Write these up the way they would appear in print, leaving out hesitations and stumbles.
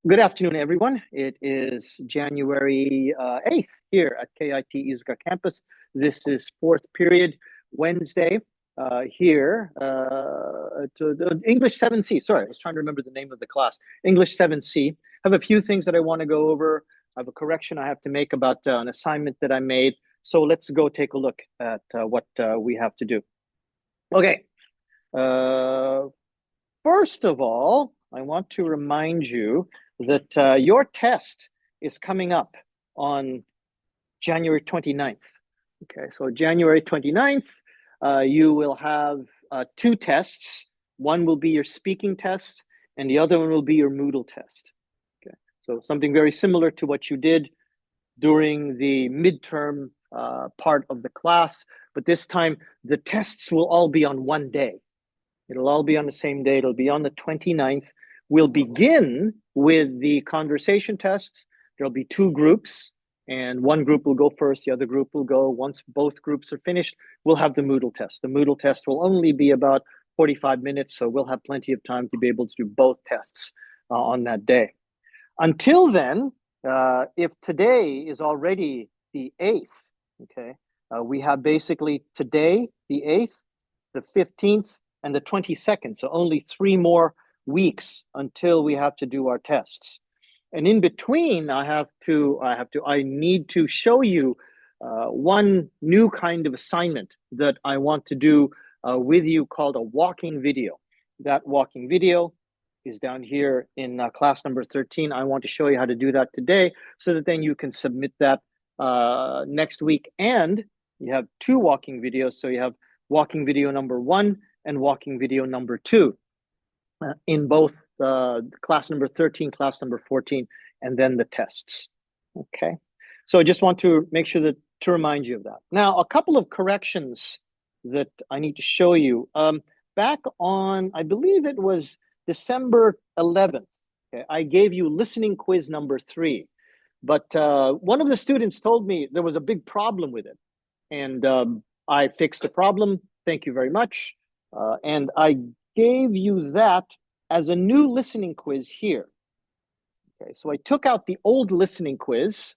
Good afternoon, everyone. It is January 8th here at KIT Iizuka campus. This is fourth period, Wednesday, here to the English 7C. Sorry, I was trying to remember the name of the class. English 7C. I have a few things that I want to go over. I have a correction I have to make about an assignment that I made. So let's go take a look at what we have to do. Okay. First of all, I want to remind you that your test is coming up on January 29th. Okay, so January 29th, you will have two tests. One will be your speaking test, and the other one will be your Moodle test. Okay, so something very similar to what you did during the midterm part of the class, but this time the tests will all be on one day. It'll all be on the same day. It'll be on the 29th. We'll begin with the conversation test. There'll be two groups, and one group will go first, the other group will go. Once both groups are finished, we'll have the Moodle test. The Moodle test will only be about 45 minutes, so we'll have plenty of time to be able to do both tests on that day. Until then, if today is already the 8th, okay, we have basically today, the 8th, the 15th, and the 22nd. So only 3 more weeks until we have to do our tests. And in between, I need to show you one new kind of assignment that I want to do with you called a walking video. That walking video is down here in class number 13. I want to show you how to do that today so that then you can submit that next week. And you have 2 walking videos. So you have walking video number 1 and walking video number 2 in both class number 13, class number 14, and then the tests. Okay, so I just want to make sure to remind you of that. Now, a couple of corrections that I need to show you. Back on, I believe it was December 11th, okay, I gave you listening quiz number 3, but one of the students told me there was a big problem with it, and I fixed the problem. Thank you very much. And I gave you that as a new listening quiz here. Okay, so I took out the old listening quiz.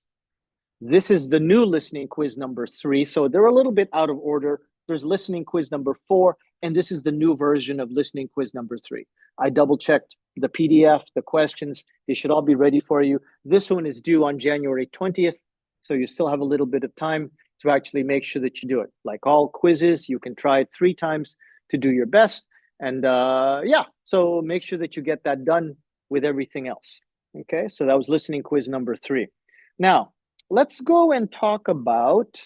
This is the new listening quiz number 3. So they're a little bit out of order. There's listening quiz number 4, and this is the new version of listening quiz number 3. I double-checked the PDF, the questions. They should all be ready for you. This one is due on January 20th, so you still have a little bit of time to actually make sure that you do it. Like all quizzes, you can try it 3 times to do your best. And yeah, so make sure that you get that done with everything else. Okay, so that was listening quiz number 3. Now, let's go and talk about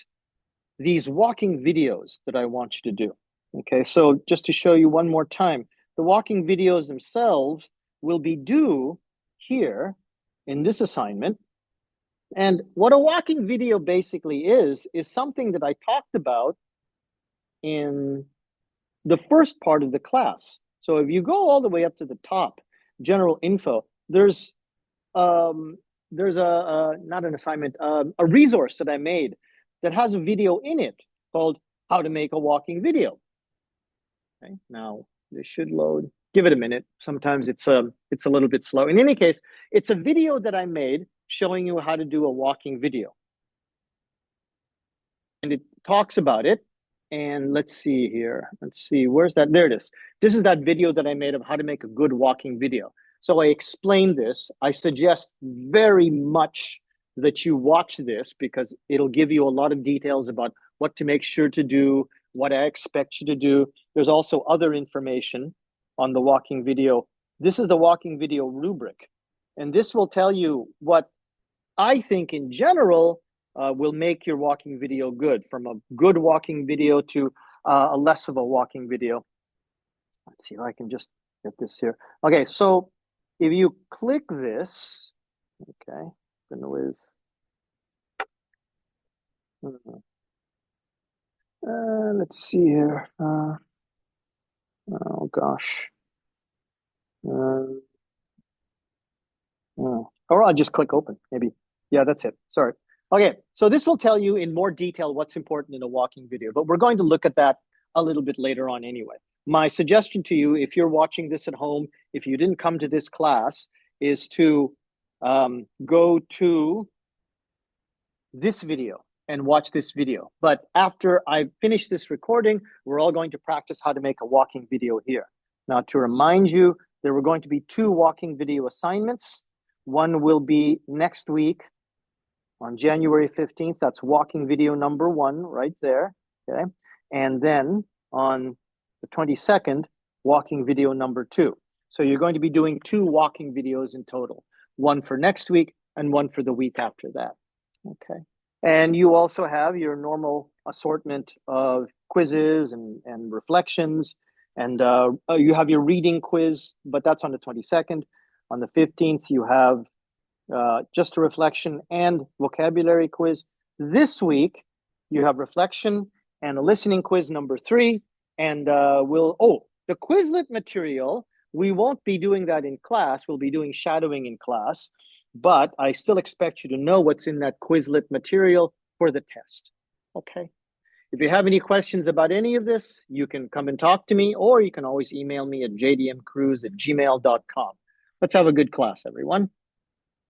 these walking videos that I want you to do. Okay, so just to show you one more time, the walking videos themselves will be due here in this assignment. And what a walking video basically is something that I talked about in the first part of the class. So if you go all the way up to the top, general info, there's not an assignment, a resource that I made that has a video in it called How to Make a Walking Video. Okay, now this should load. Give it a minute. Sometimes it's a little bit slow. In any case, it's a video that I made showing you how to do a walking video. And it talks about it. And let's see here. Let's see, where's that? There it is. This is that video that I made of how to make a good walking video. So I explained this. I suggest very much that you watch this because it'll give you a lot of details about what to make sure to do, what I expect you to do. There's also other information on the walking video. This is the walking video rubric. And this will tell you what I think in general will make your walking video good, from a good walking video to a less of a walking video. Let's see if I can just get this here. Okay, so if you click this, okay, with let's see here. Oh gosh. Or I'll just click open, maybe. Yeah, that's it. Sorry. Okay, so this will tell you in more detail what's important in a walking video, but we're going to look at that a little bit later on anyway. My suggestion to you, if you're watching this at home, if you didn't come to this class, is to go to this video and watch this video. But after I finish this recording, we're all going to practice how to make a walking video here. Now, to remind you, there were going to be 2 walking video assignments. One will be next week on January 15th. That's walking video number 1 right there. Okay. And then on the 22nd, walking video number 2. So you're going to be doing 2 walking videos in total, one for next week and one for the week after that. Okay. And you also have your normal assortment of quizzes and reflections. And you have your reading quiz, but that's on the 22nd. On the 15th, you have just a reflection and vocabulary quiz. This week, you have reflection and a listening quiz number 3. And the Quizlet material, we won't be doing that in class. We'll be doing shadowing in class. But I still expect you to know what's in that Quizlet material for the test. Okay. If you have any questions about any of this, you can come and talk to me, or you can always email me at jdmcruz@gmail.com. Let's have a good class, everyone.